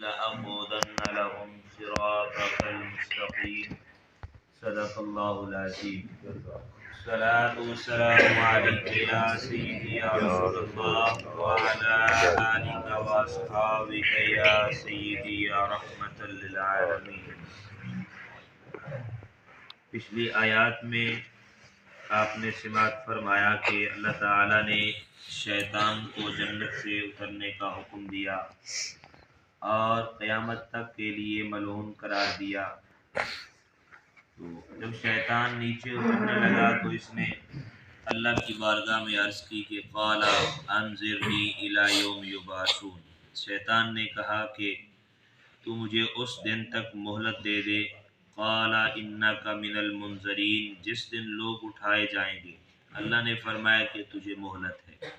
لأقعدن لهم صراطك المستقيم صدق الله العظيم. الصلاة والسلام عليك يا سيدي يا رسول الله وعلى آلك وأصحابك يا سيدي يا رحمة للعالمين. پچھلی آیات میں آپ نے سماعت فرمایا کہ اللہ تعالیٰ نے شیطان کو جنت سے اترنے کا حکم دیا اور قیامت تک کے لیے ملعون قرار دیا. تو جب شیطان نیچے اترنے لگا تو اس نے اللہ کی بارگاہ میں عرض کی کہ قال انظرنی الی یوم یبعثون. شیطان نے کہا کہ تو مجھے اس دن تک مہلت دے دے. قال انک من المنظرین، جس دن لوگ اٹھائے جائیں گے. اللہ نے فرمایا کہ تجھے مہلت ہے،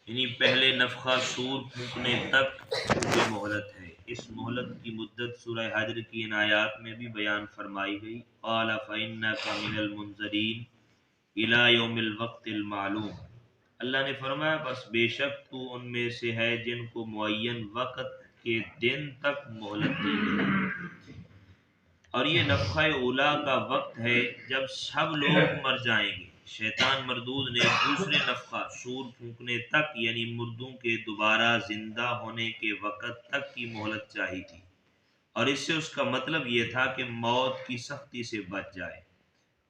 یعنی پہلے نفخہ سور پھونکنے تک تجھے مہلت ہے. اس مہلت کی مدت سورہ حجر کی ان آیات میں بھی بیان فرمائی گئی. قال فإنک من المنظرین الی یوم الوقت المعلوم. اللہ نے فرمایا بس بے شک تو ان میں سے ہے جن کو معین وقت کے دن تک مہلت دی گئی. اور یہ نفخہ اولا کا وقت ہے جب سب لوگ مر جائیں گے. شیطان مردود نے دوسرے نفخہ سور پھونکنے تک یعنی مردوں کے دوبارہ زندہ ہونے کے وقت تک کی مہلت چاہی تھی، اور اس سے اس کا مطلب یہ تھا کہ موت کی سختی سے بچ جائے.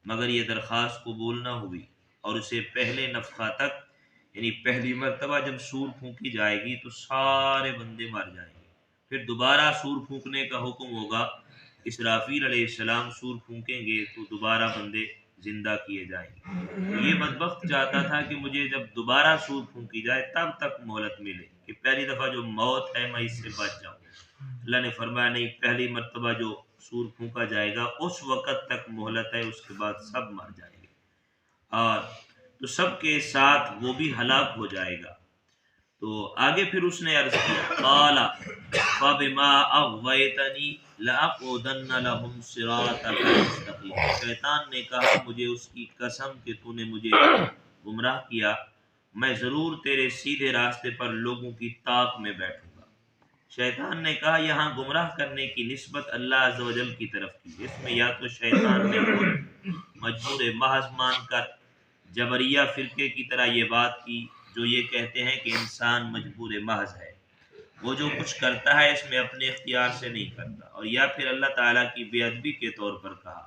مگر یہ درخواست قبول نہ ہوئی اور اسے پہلے نفخہ تک یعنی پہلی مرتبہ جب سور پھونکی جائے گی تو سارے بندے مر جائیں گے. پھر دوبارہ سور پھونکنے کا حکم ہوگا. اسرافیل علیہ السلام سور پھونکیں گے تو دوبارہ بندے زندہ کیے جائیں گے. یہ بدبخت چاہتا تھا کہ مجھے جب دوبارہ سور پھونکی جائے تب تک مہلت ملے کہ پہلی دفعہ جو موت ہے میں اس سے بچ جاؤں. اللہ نے فرمایا نہیں، پہلی مرتبہ جو سور پھونکا جائے گا اس وقت تک مہلت ہے، اس کے بعد سب مر جائیں گے اور تو سب کے ساتھ وہ بھی ہلاک ہو جائے گا. تو آگے پھر اس نے عرض کیا قال فبما اغویتنی لأقعدن لهم صراطک المستقیم. شیطان نے کہا مجھے اس کی قسم کہ تو نے مجھے گمراہ کیا، میں ضرور تیرے سیدھے راستے پر لوگوں کی طاق میں بیٹھوں گا. شیطان نے کہا یہاں گمراہ کرنے کی نسبت اللہ عز و جل کی طرف کی. اس میں یا تو شیطان نے مجبور محض مان کر جبریہ فرقے کی طرح یہ بات کی جو یہ کہتے ہیں کہ انسان مجبور محض ہے، وہ جو کچھ کرتا ہے اس میں اپنے اختیار سے نہیں کرتا، اور یا پھر اللہ تعالیٰ کی بے ادبی کے طور پر کہا،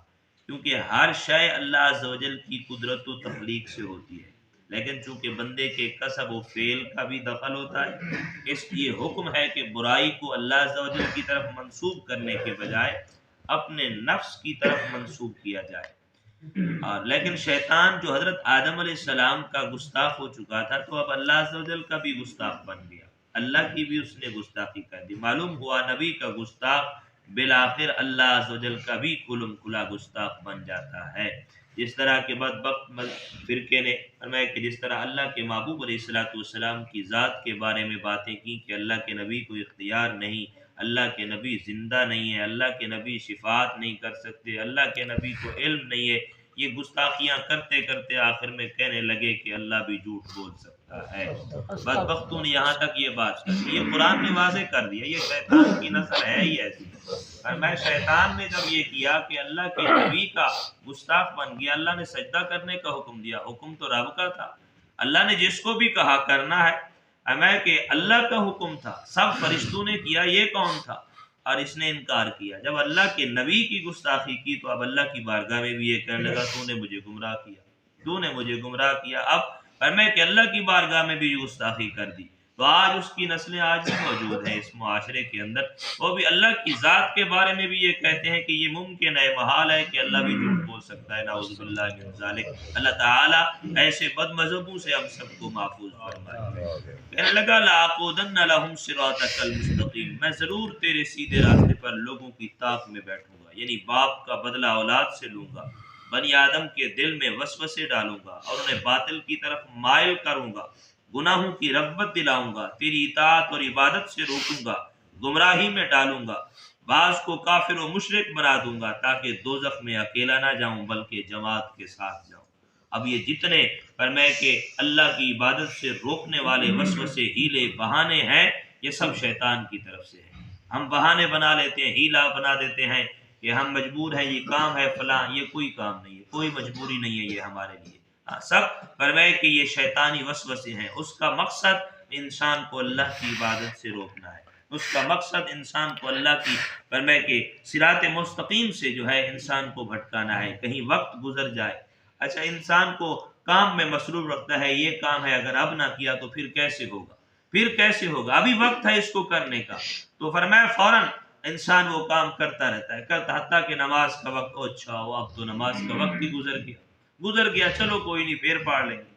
کیونکہ ہر شے اللہ عز و جل کی قدرت و تخلیق سے ہوتی ہے، لیکن چونکہ بندے کے کسب و فعل کا بھی دخل ہوتا ہے اس لیے حکم ہے کہ برائی کو اللہ عز و جل کی طرف منسوب کرنے کے بجائے اپنے نفس کی طرف منسوب کیا جائے. لیکن شیطان جو حضرت آدم علیہ السلام کا گستاخ ہو چکا تھا تو اب اللہ عز و جل کا بھی گستاخ بن گیا، اللہ کی بھی اس نے گستاخی کر دی. معلوم ہوا نبی کا گستاخ بالآخر اللہ عز و جل کا بھی کھلم کھلا گستاخ بن جاتا ہے. جس طرح کے بدبخت فرقے نے فرمایا کہ جس طرح اللہ کے محبوب علیہ الصلوۃ والسلام کی ذات کے بارے میں باتیں کی کہ اللہ کے نبی کو اختیار نہیں، اللہ کے نبی زندہ نہیں ہے، اللہ کے نبی شفاعت نہیں کر سکتے، اللہ کے نبی کو علم نہیں ہے، یہ گستاخیاں کرتے کرتے آخر میں کہنے لگے کہ اللہ بھی جھوٹ بول سکتا ہے. بدبختوں نے یہاں تک یہ بات کر دی. یہ قرآن نے واضح کر دیا یہ شیطان کی نسل ہے ہی ایسی. اور میں شیطان نے جب یہ کیا کہ اللہ کے نبی کا گستاخ بن گیا، اللہ نے سجدہ کرنے کا حکم دیا، حکم تو رب کا تھا، اللہ نے جس کو بھی کہا کرنا ہے میں کہ اللہ کا حکم تھا، سب فرشتوں نے کیا، یہ کون تھا؟ اور اس نے انکار کیا. جب اللہ کے نبی کی گستاخی کی تو اب اللہ کی بارگاہ میں بھی یہ کہنے لگا تو نے مجھے گمراہ کیا، تو نے مجھے گمراہ کیا. اب فرمایا کہ اللہ کی بارگاہ میں بھی گستاخی کر دی. تو آج اس کی نسلیں آج بھی موجود ہیں اس معاشرے کے اندر، وہ بھی اللہ کی ذات کے بارے میں بھی یہ کہتے ہیں کہ یہ ممکن ہے، محال ہے کہ اللہ بھی جھوٹ بول سکتا ہے. نعوذ باللہ من ذالک. اللہ تعالیٰ ایسے بد مذہبوں سے ہم سب کو محفوظ فرمائے. کہنے لگا لأقعدن لهم صراطک المستقیم، میں ضرور تیرے سیدھے راستے پر لوگوں کی طاق میں بیٹھوں گا، یعنی باپ کا بدلہ اولاد سے لوں گا، بنی آدم کے دل میں وسوسے ڈالوں گا اور انہیں باطل کی طرف مائل کروں گا، گناہوں کی رغبت دلاؤں گا، تیری اطاعت اور عبادت سے روکوں گا، گمراہی میں ڈالوں گا، بعض کو کافر و مشرک بنا دوں گا تاکہ دوزخ میں اکیلا نہ جاؤں بلکہ جماعت کے ساتھ جاؤں. اب یہ جتنے فرمائے کہ اللہ کی عبادت سے روکنے والے وسوسے ہیلے بہانے ہیں یہ سب شیطان کی طرف سے ہیں. ہم بہانے بنا لیتے ہیں، ہیلا بنا دیتے ہیں کہ ہم مجبور ہیں، یہ کام ہے فلاں. یہ کوئی کام نہیں ہے، کوئی مجبوری نہیں ہے یہ ہمارے لیے. سب فرمائے کہ یہ شیطانی وسوسے ہیں. اس کا مقصد انسان کو اللہ کی عبادت سے روکنا ہے. اس کا مقصد انسان کو اللہ کی فرمائے کہ صراط مستقیم سے جو ہے انسان کو بھٹکانا ہے. کہیں وقت گزر جائے. اچھا، انسان کو کام میں مصروف رکھتا ہے، یہ کام ہے اگر اب نہ کیا تو پھر کیسے ہوگا، پھر کیسے ہوگا، ابھی وقت ہے اس کو کرنے کا. تو فرمایا فوراً انسان وہ کام کرتا رہتا ہے، کرتا، حتیٰ کہ نماز کا وقت، اچھا اب تو نماز کا وقت ہی گزر گیا، چلو کوئی نہیں پھر پڑھ لیں گے.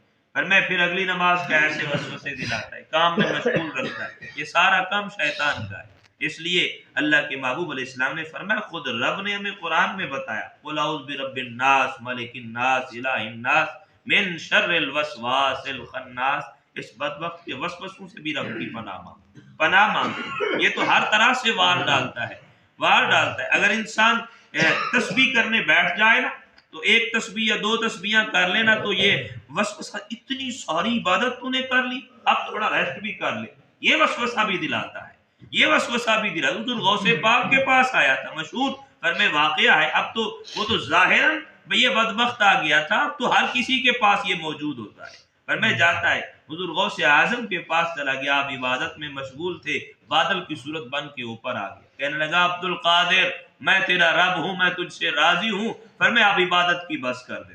پھر اگلی نماز کا ایسے وسوسے دلاتا ہے، کام میں مشغول رکھتا ہے. یہ سارا کام شیطان کا ہے. اس لیے اللہ کے محبوب علیہ السلام نے فرمایا، خود رب نے ہمیں قرآن میں بتایا، قل اعوذ برب الناس ملک الناس الہ الناس من شر الوسواس الخناس. اس بدبخت کے وسوسوں سے بھی رب کی پناہ مانگو. یہ تو ہر طرح سے وار ڈالتا ہے. اگر انسان تسبیح کرنے بیٹھ جائے نا، تو ایک تسبیح یا دو تسبیحاں کر لینا تو یہ وسوسہ، اتنی ساری عبادت تو نے کر لی، اب تھوڑا ریسٹ بھی کر لے، یہ وسوسہ بھی دلاتا ہے. حضور غوث پاک کے پاس آیا تھا، مشہور فرمے واقعہ ہے. اب تو وہ تو ظاہراً یہ بدبخت آ گیا تھا، اب تو ہر کسی کے پاس یہ موجود ہوتا ہے. فرمے جاتا ہے حضور غوث اعظم کے پاس چلا گیا، آپ عبادت میں مشغول تھے، بادل کی صورت بن کے اوپر آ گیا، کہنے لگا عبد القادر میں تیرا رب ہوں، میں تجھ سے راضی ہوں. فرمے آپ عبادت کی بس کر دے.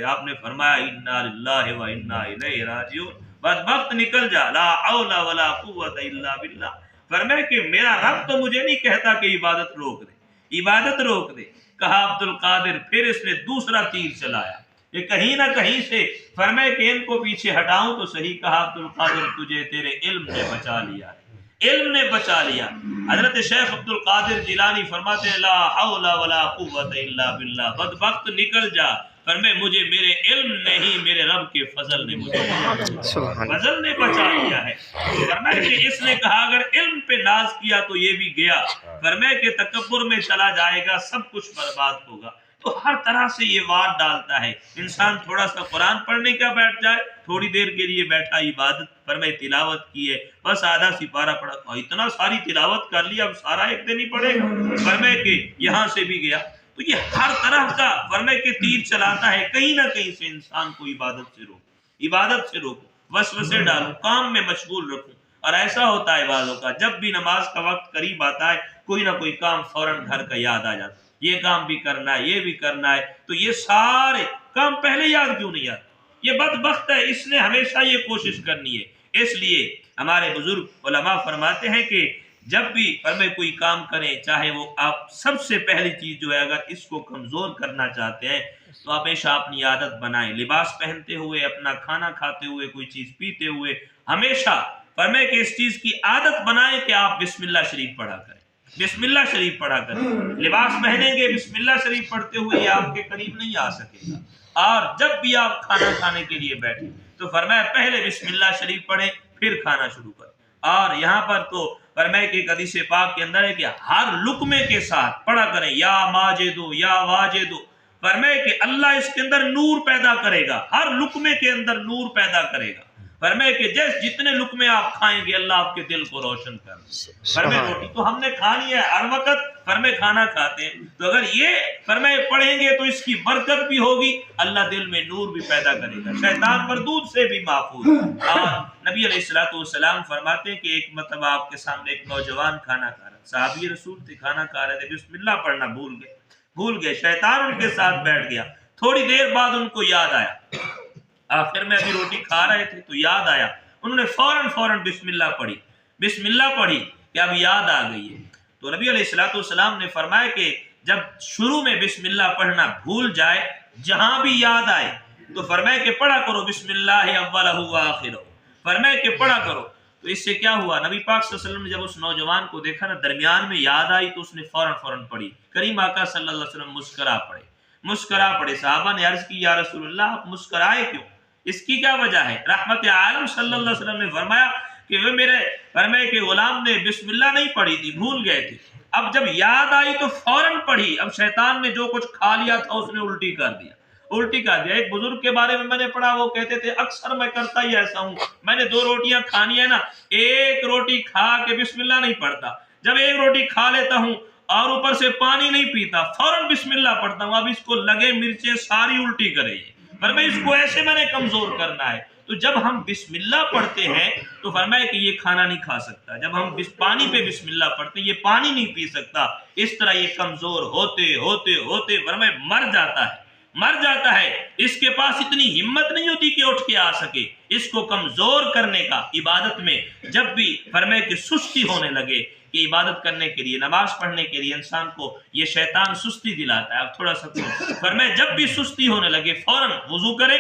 آپ نے فرمایا انا للہ و انا الیہ راجعون. بدبخت نکل جا، لا حول ولا قوت الا باللہ. فرمایا کہ میرا رب تو مجھے نہیں کہتا کہ عبادت روک دے. کہا عبد القادر، پھر اس نے دوسرا تیر چلایا کہ کہیں نہ کہیں سے فرمائے کہ ان کو پیچھے ہٹاؤں تو صحیح. کہا عبد القادر تجھے تیرے علم نے بچا لیا. حضرت شیخ عبد القادر جیلانی فرماتے ہیں لا حول ولا قوت الا باللہ. بدبخت نکل جا، فرمائے مجھے میرے علم نے ہی، میرے رب کے فضل نے مجھے بچا لیا ہے. فرمائے کہ اس نے کہا اگر علم پہ ناز کیا تو یہ بھی گیا. فرمائے کہ تکبر میں چلا جائے گا، سب کچھ برباد ہوگا. تو ہر طرح سے یہ وار ڈالتا ہے. انسان تھوڑا سا قرآن پڑھنے کا بیٹھ جائے، تھوڑی دیر کے لیے بیٹھا عبادت، فرمائے تلاوت کی ہے، بس آدھا سپارہ پڑھا، اتنا ساری تلاوت کر لیا، اب سارا ایک دن ہی پڑھے گا. فرمائے کہ یہاں سے بھی گیا. تو یہ ہر طرح کا فرمائے کہ تیر چلاتا ہے، کہیں نہ کہیں سے انسان کو عبادت سے روکو، وسوسے ڈالو، کام میں مشغول رکھو. اور ایسا ہوتا ہے بعضوں کا، جب بھی نماز کا وقت قریب آتا ہے، کوئی نہ کوئی کام فوراً گھر کا یاد آ جاتا ہے، یہ کام بھی کرنا ہے، یہ بھی کرنا ہے. تو یہ سارے کام پہلے یاد کیوں نہیں آتے؟ یہ بدبخت ہے، اس نے ہمیشہ یہ کوشش کرنی ہے. اس لیے ہمارے بزرگ علماء فرماتے ہیں کہ جب بھی فرمائے کوئی کام کریں، چاہے وہ آپ سب سے پہلی چیز جو ہے، اگر اس کو کمزور کرنا چاہتے ہیں تو ہمیشہ اپنی عادت بنائیں. لباس پہنتے ہوئے، اپنا کھانا کھاتے ہوئے، کوئی چیز پیتے ہوئے، ہمیشہ فرمائے کہ اس چیز کی عادت بنائیں کہ آپ بسم اللہ شریف پڑھا کریں. لباس پہنیں گے بسم اللہ شریف پڑھتے ہوئے، یہ آپ کے قریب نہیں آ سکے گا. اور جب بھی آپ کھانا کھانے کے لیے بیٹھیں تو فرمایا پہلے بسم اللہ شریف پڑھیں، پھر کھانا شروع کریں. اور یہاں پر تو فرمائے کہ حدیث پاک کے اندر ہے کہ ہر لقمے کے ساتھ پڑھا کریں یا ماجدو یا واجدو. فرمائے کہ اللہ اس کے اندر نور پیدا کرے گا، ہر لقمے کے اندر نور پیدا کرے گا. فرمائے کہ جتنے لقمے آپ کھائیں گے اللہ آپ کے دل کو روشن کر دے. فرمائے روٹی تو ہم نے کھانی ہے، ہر وقت فرمائے کھانا کھاتے ہیں، تو اگر یہ فرمائے پڑھیں گے تو اس کی برکت بھی ہوگی، اللہ دل میں نور بھی پیدا کرے گا، شیطان مردود سے بھی محفوظ. اور نبی علیہ السلام فرماتے ہیں کہ ایک مرتبہ آپ کے سامنے ایک نوجوان کھانا کھا رہا، صحابی رسول تھے، کھانا کھا رہے تھے، بسم اللہ پڑھنا بھول گئے. شیطان ان کے ساتھ بیٹھ گیا. تھوڑی دیر بعد ان کو یاد آیا، آخر میں ابھی روٹی کھا رہے تھے تو یاد آیا، انہوں نے فوراً بسم اللہ پڑھی کہ اب یاد آ گئی ہے. تو نبی علیہ السلام نے فرمایا کہ جب شروع میں بسم اللہ پڑھنا بھول جائے، جہاں بھی یاد آئے تو فرمایا کہ پڑھا کرو بسم اللہ اولہ و آخرہ، فرمایا کہ پڑھا کرو. تو اس سے کیا ہوا، نبی پاک صلی اللہ علیہ وسلم نے جب اس نوجوان کو دیکھا نا، درمیان میں یاد آئی تو اس نے فوراً پڑھی. کریم آقا صلی اللہ علیہ وسلم مسکرا پڑے. صحابہ نے عرض کی یا رسول اللہ آپ مسکرائے کیوں، اس کی کیا وجہ ہے؟ رحمت عالم صلی اللہ علیہ وسلم نے فرمایا کہ وہ میرے فرمائے کہ غلام نے بسم اللہ نہیں پڑھی تھی، بھول گئے تھے، اب جب یاد آئی تو فوراً پڑھی. اب شیطان نے جو کچھ کھا لیا تھا اس نے الٹی کر دیا. ایک بزرگ کے بارے میں نے پڑھا، وہ کہتے تھے اکثر میں کرتا ہی ایسا ہوں، میں نے 2 روٹیاں کھانی ہے نا، ایک روٹی کھا کے بسم اللہ نہیں پڑھتا، جب ایک روٹی کھا لیتا ہوں اور اوپر سے پانی نہیں پیتا، فوراً بسم اللہ پڑھتا ہوں، اب اس کو لگے مرچیں ساری الٹی کرے، فرمایا اس کو ایسے میں نے کمزور کرنا ہے۔ تو جب ہم بسم اللہ پڑھتے ہیں تو فرمایا کہ یہ کھانا نہیں کھا سکتا، جب ہم پانی پہ بسم اللہ پڑھتے ہیں یہ پانی نہیں پی سکتا، اس طرح یہ کمزور ہوتے ہوتے ہوتے فرمایا مر جاتا ہے، اس کے پاس اتنی ہمت نہیں ہوتی کہ اٹھ کے آ سکے۔ اس کو کمزور کرنے کا عبادت میں جب بھی فرمایا کہ سستی ہونے لگے، کہ عبادت کرنے کے لیے، نماز پڑھنے کے لیے انسان کو یہ شیطان سستی دلاتا ہے، اب تھوڑا سا فرمایا جب بھی سستی ہونے لگے فوراً وضو کرے،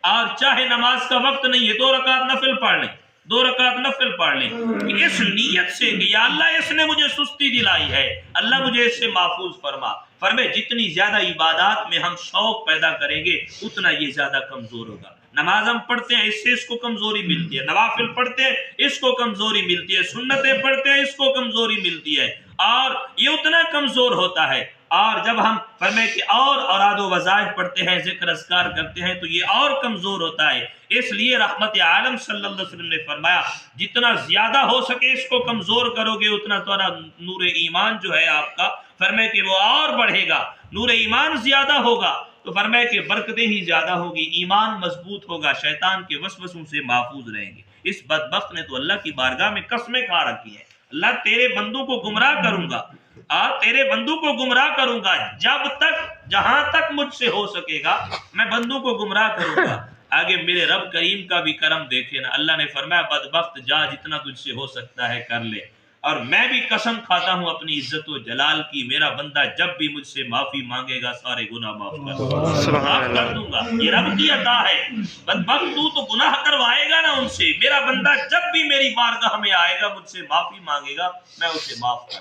اور چاہے نماز کا وقت نہیں ہے 2 رکعت نفل پڑھ لیں، 2 رکعت نفل پڑھ لیں، کہ اس نیت سے کہ یا اللہ اس نے مجھے سستی دلائی ہے، اللہ مجھے اس سے محفوظ فرما۔ فرمائے جتنی زیادہ عبادات میں ہم شوق پیدا کریں گے اتنا یہ زیادہ کمزور ہوگا۔ نماز ہم پڑھتے ہیں اس سے اس کو کمزوری ملتی ہے، نوافل پڑھتے ہیں اس کو کمزوری ملتی ہے، سنتیں پڑھتے ہیں اس کو کمزوری ملتی ہے، اور یہ اتنا کمزور ہوتا ہے۔ اور جب ہم فرمائے کہ اور اوراد و وظائف پڑھتے ہیں، ذکر اذکار کرتے ہیں تو یہ اور کمزور ہوتا ہے۔ اس لیے رحمت عالم صلی اللہ علیہ وسلم نے فرمایا جتنا زیادہ ہو سکے اس کو کمزور کرو گے اتنا تمہارا نور ایمان جو ہے آپ کا فرمائے کہ وہ اور بڑھے گا، نور ایمان زیادہ ہوگا تو فرمائے کہ برکتیں ہی زیادہ ہوگی، ایمان مضبوط ہوگا، شیطان کے وسوسوں سے محفوظ رہیں گے۔ اس بدبخت نے تو اللہ کی بارگاہ میں قسمیں کھا رکھی ہیں، اللہ تیرے بندوں کو گمراہ کروں گا، تیرے بندوں کو گمراہ کروں گا، جب تک جہاں تک مجھ سے ہو سکے گا میں بندوں کو گمراہ کروں گا۔ آگے میرے رب کریم کا بھی کرم دیکھے نا، اللہ نے فرمایا بدبخت جا جتنا تجھ سے ہو سکتا ہے کر لے، اور میں بھی قسم کھاتا ہوں اپنی عزت و جلال کی، میرا بندہ جب بھی مجھ سے معافی مانگے گا سارے گناہ معاف کر دوں گا، یہ رب کی عطا ہے۔ بدبخت تو گناہ کروائے گا نا ان سے، میرا بندہ جب بھی میری بارگاہ میں آئے گا مجھ سے معافی مانگے گا میں اسے معاف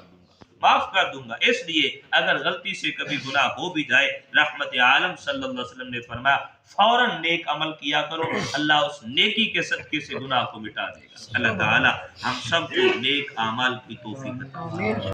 کر دوں گا۔ اس لیے اگر غلطی سے کبھی گناہ ہو بھی جائے رحمت عالم صلی اللہ علیہ وسلم نے فرمایا فوراً نیک عمل کیا کرو، اللہ اس نیکی کے صدقے سے گناہ کو مٹا دے گا۔ اللہ تعالی ہم سب کو نیک اعمال کی توفیق عطا فرمائے۔